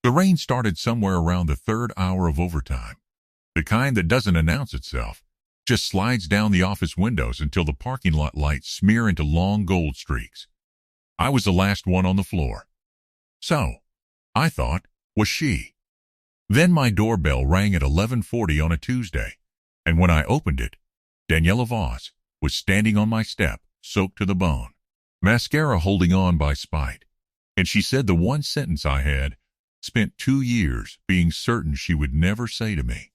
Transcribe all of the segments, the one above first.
The rain started somewhere around the third hour of overtime, the kind that doesn't announce itself, just slides down the office windows until the parking lot lights smear into long gold streaks. I was the last one on the floor. So, I thought, was she? Then my doorbell rang at 11:40 on a Tuesday, and when I opened it, Daniela Voss was standing on my step, soaked to the bone, mascara holding on by spite, and she said the one sentence I had spent 2 years being certain she would never say to me.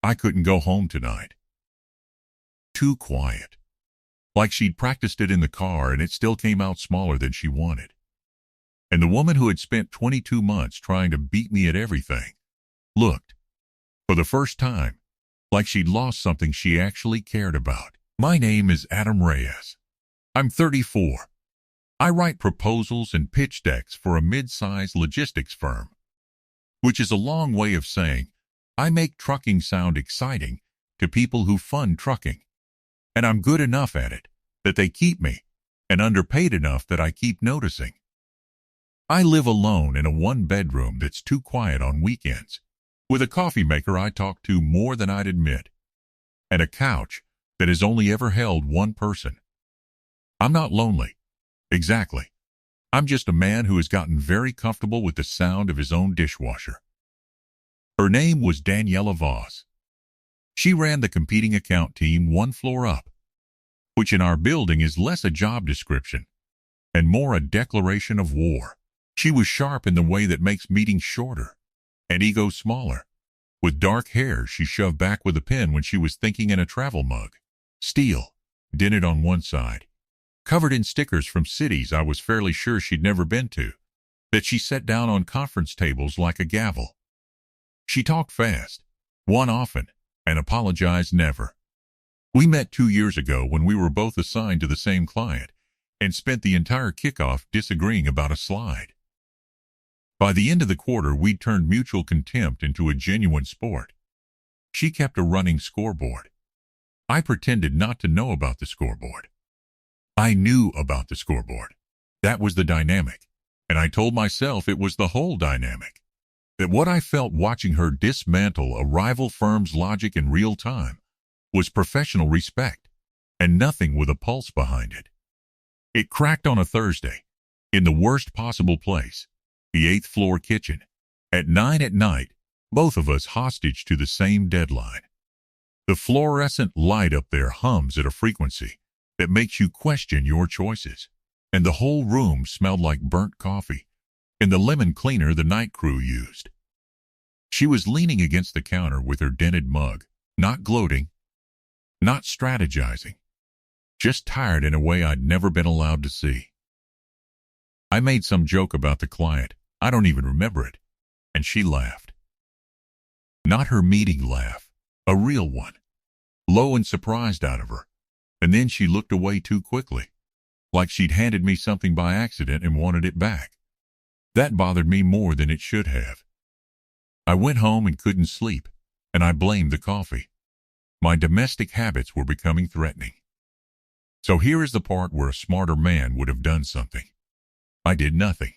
I couldn't go home tonight. Too quiet. Like she'd practiced it in the car and it still came out smaller than she wanted. And the woman who had spent 22 months trying to beat me at everything looked, for the first time, like she'd lost something she actually cared about. My name is Adam Reyes. I'm 34. I write proposals and pitch decks for a mid-sized logistics firm, which is a long way of saying I make trucking sound exciting to people who fund trucking, and I'm good enough at it that they keep me, and underpaid enough that I keep noticing. I live alone in a one-bedroom that's too quiet on weekends, with a coffee maker I talk to more than I'd admit, and a couch that has only ever held one person. I'm not lonely. Exactly. I'm just a man who has gotten very comfortable with the sound of his own dishwasher. Her name was Daniela Voss. She ran the competing account team one floor up, which in our building is less a job description and more a declaration of war. She was sharp in the way that makes meetings shorter and ego smaller, with dark hair she shoved back with a pen when she was thinking in a travel mug, steel, dinted on one side, covered in stickers from cities I was fairly sure she'd never been to, that she set down on conference tables like a gavel. She talked fast, won often, and apologized never. We met 2 years ago when we were both assigned to the same client and spent the entire kickoff disagreeing about a slide. By the end of the quarter, we'd turned mutual contempt into a genuine sport. She kept a running scoreboard. I pretended not to know about the scoreboard. I knew about the scoreboard. That was the dynamic, and I told myself it was the whole dynamic. That what I felt watching her dismantle a rival firm's logic in real time was professional respect, and nothing with a pulse behind it. It cracked on a Thursday, in the worst possible place, the 8th floor kitchen, at 9 at night, both of us hostage to the same deadline. The fluorescent light up there hums at a frequency that makes you question your choices, and the whole room smelled like burnt coffee and the lemon cleaner the night crew used. She was leaning against the counter with her dented mug, not gloating, not strategizing, just tired in a way I'd never been allowed to see. I made some joke about the client, I don't even remember it, and she laughed. Not her meeting laugh, a real one, low and surprised out of her, and then she looked away too quickly, like she'd handed me something by accident and wanted it back. That bothered me more than it should have. I went home and couldn't sleep, and I blamed the coffee. My domestic habits were becoming threatening. So here is the part where a smarter man would have done something. I did nothing.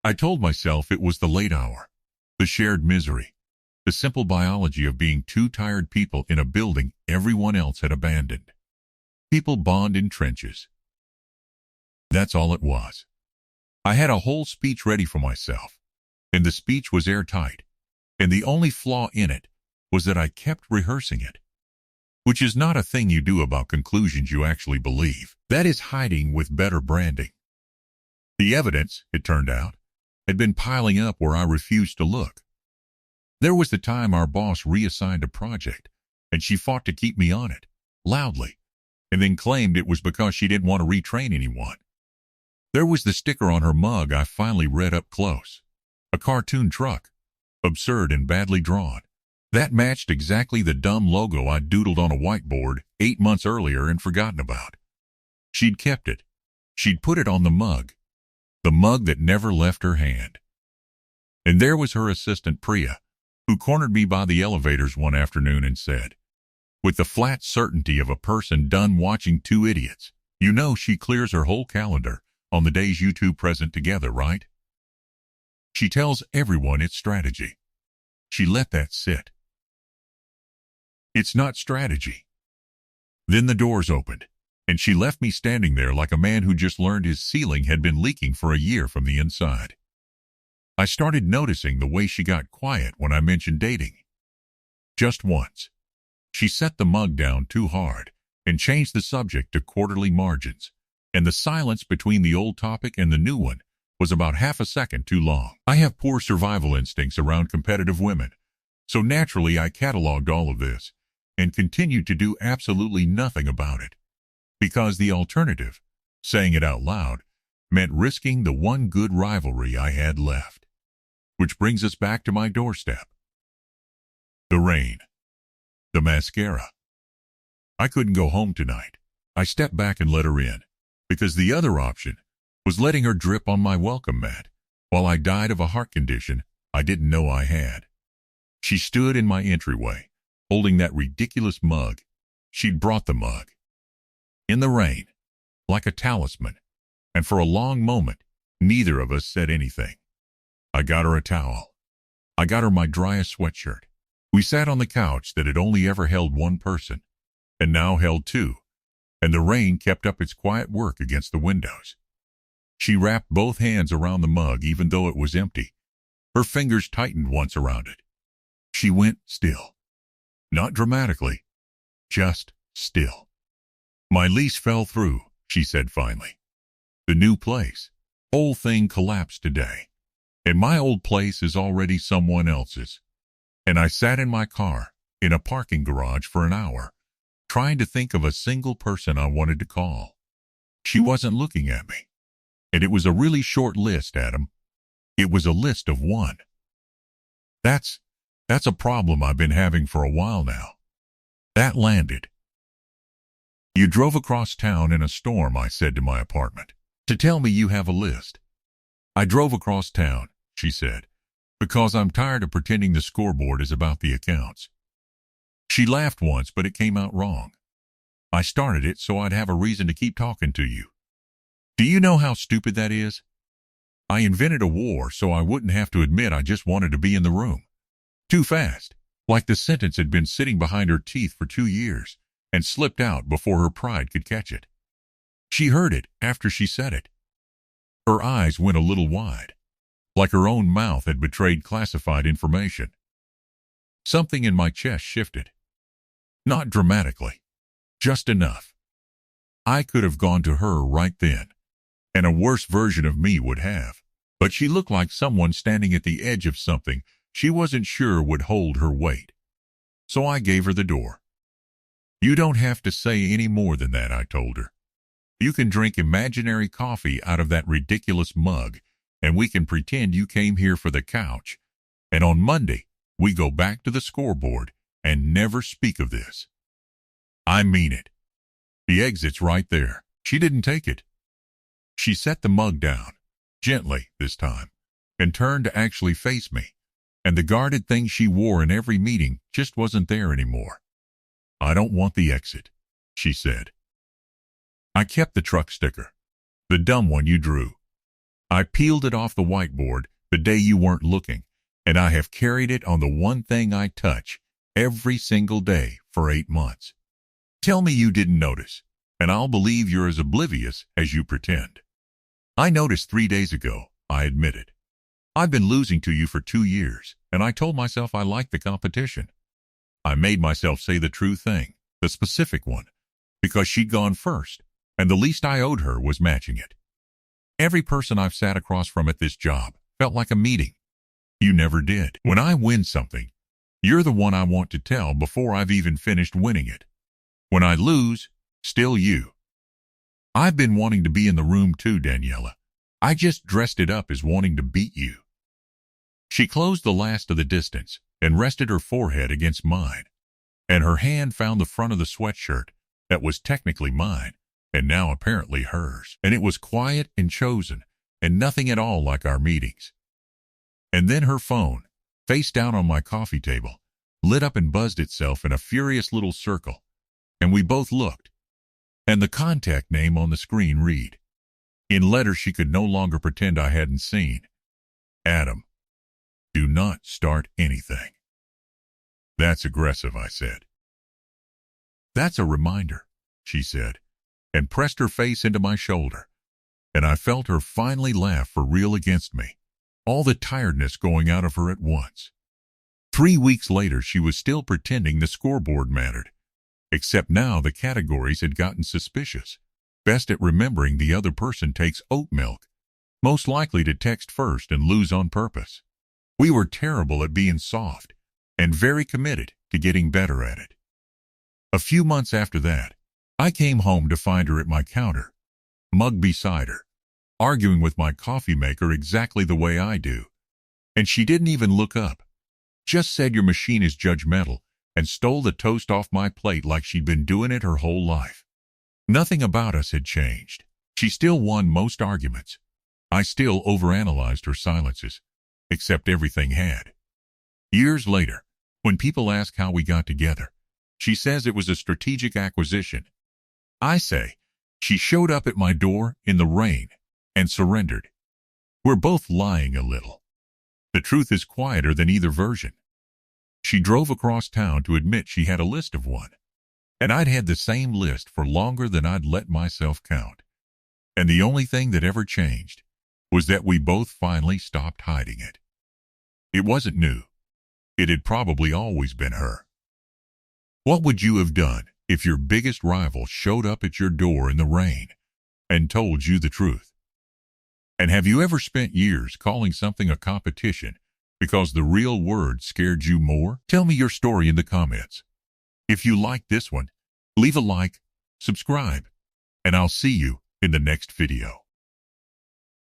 I told myself it was the late hour, the shared misery, the simple biology of being two tired people in a building everyone else had abandoned. People bond in trenches. That's all it was. I had a whole speech ready for myself, and the speech was airtight, and the only flaw in it was that I kept rehearsing it, which is not a thing you do about conclusions you actually believe. That is hiding with better branding. The evidence, it turned out, had been piling up where I refused to look. There was the time our boss reassigned a project, and she fought to keep me on it, loudly, and then claimed it was because she didn't want to retrain anyone. There was the sticker on her mug I finally read up close. A cartoon truck, absurd and badly drawn. That matched exactly the dumb logo I'd doodled on a whiteboard 8 months earlier and forgotten about. She'd kept it. She'd put it on the mug that never left her hand. And there was her assistant, Priya, who cornered me by the elevators one afternoon and said, with the flat certainty of a person done watching two idiots, "You know she clears her whole calendar on the days you two present together, right?" She tells everyone it's strategy. She let that sit. It's not strategy. Then the doors opened, and she left me standing there like a man who just learned his ceiling had been leaking for a year from the inside. I started noticing the way she got quiet when I mentioned dating. Just once. She set the mug down too hard and changed the subject to quarterly margins, and the silence between the old topic and the new one was about half a second too long. I have poor survival instincts around competitive women, so naturally I cataloged all of this and continued to do absolutely nothing about it, because the alternative, saying it out loud, meant risking the one good rivalry I had left. Which brings us back to my doorstep. The rain. The mascara. I couldn't go home tonight. I stepped back and let her in, because the other option was letting her drip on my welcome mat while I died of a heart condition I didn't know I had. She stood in my entryway, holding that ridiculous mug. She'd brought the mug. In the rain, like a talisman, and for a long moment, neither of us said anything. I got her a towel. I got her my driest sweatshirt. We sat on the couch that had only ever held one person, and now held two, and the rain kept up its quiet work against the windows. She wrapped both hands around the mug even though it was empty. Her fingers tightened once around it. She went still. Not dramatically, just still. My lease fell through, she said finally. The new place. Whole thing collapsed today. And my old place is already someone else's. And I sat in my car, in a parking garage for an hour, trying to think of a single person I wanted to call. She wasn't looking at me. And it was a really short list, Adam. It was a list of one. That's a problem I've been having for a while now. That landed. You drove across town in a storm, I said to my apartment, to tell me you have a list. I drove across town, she said, because I'm tired of pretending the scoreboard is about the accounts. She laughed once, but it came out wrong. I started it so I'd have a reason to keep talking to you. Do you know how stupid that is? I invented a war so I wouldn't have to admit I just wanted to be in the room. Too fast, like the sentence had been sitting behind her teeth for 2 years and slipped out before her pride could catch it. She heard it after she said it. Her eyes went a little wide, like her own mouth had betrayed classified information. Something in my chest shifted. Not dramatically, just enough. I could have gone to her right then, and a worse version of me would have, but she looked like someone standing at the edge of something she wasn't sure would hold her weight. So I gave her the door. You don't have to say any more than that, I told her. You can drink imaginary coffee out of that ridiculous mug, and we can pretend you came here for the couch. And on Monday, we go back to the scoreboard and never speak of this. I mean it. The exit's right there. She didn't take it. She set the mug down, gently this time, and turned to actually face me, and the guarded thing she wore in every meeting just wasn't there anymore. I don't want the exit, she said. I kept the truck sticker, the dumb one you drew. I peeled it off the whiteboard the day you weren't looking, and I have carried it on the one thing I touch every single day for 8 months. Tell me you didn't notice, and I'll believe you're as oblivious as you pretend. I noticed 3 days ago, I admitted. I've been losing to you for 2 years, and I told myself I liked the competition. I made myself say the true thing, the specific one, because she'd gone first, and the least I owed her was matching it. Every person I've sat across from at this job felt like a meeting. You never did. When I win something, you're the one I want to tell before I've even finished winning it. When I lose, still you. I've been wanting to be in the room too, Daniela. I just dressed it up as wanting to beat you. She closed the last of the distance and rested her forehead against mine, and her hand found the front of the sweatshirt that was technically mine and now apparently hers, and it was quiet and chosen and nothing at all like our meetings. And then her phone, face down on my coffee table, lit up and buzzed itself in a furious little circle, and we both looked, and the contact name on the screen read, in letters she could no longer pretend I hadn't seen, Adam, do not start anything. That's aggressive, I said. That's a reminder, she said, and pressed her face into my shoulder, and I felt her finally laugh for real against me, all the tiredness going out of her at once. 3 weeks later, she was still pretending the scoreboard mattered, except now the categories had gotten suspicious. Best at remembering the other person takes oat milk, most likely to text first and lose on purpose. We were terrible at being soft and very committed to getting better at it. A few months after that, I came home to find her at my counter, mug beside her, arguing with my coffee maker exactly the way I do. And she didn't even look up, just said your machine is judgmental, and stole the toast off my plate like she'd been doing it her whole life. Nothing about us had changed. She still won most arguments. I still overanalyzed her silences, except everything had. Years later, when people ask how we got together, she says it was a strategic acquisition. I say, she showed up at my door in the rain and surrendered. We're both lying a little. The truth is quieter than either version. She drove across town to admit she had a list of one, and I'd had the same list for longer than I'd let myself count. And the only thing that ever changed was that we both finally stopped hiding it. It wasn't new. It had probably always been her. What would you have done if your biggest rival showed up at your door in the rain and told you the truth? And have you ever spent years calling something a competition because the real word scared you more? Tell me your story in the comments. If you liked this one, leave a like, subscribe, and I'll see you in the next video.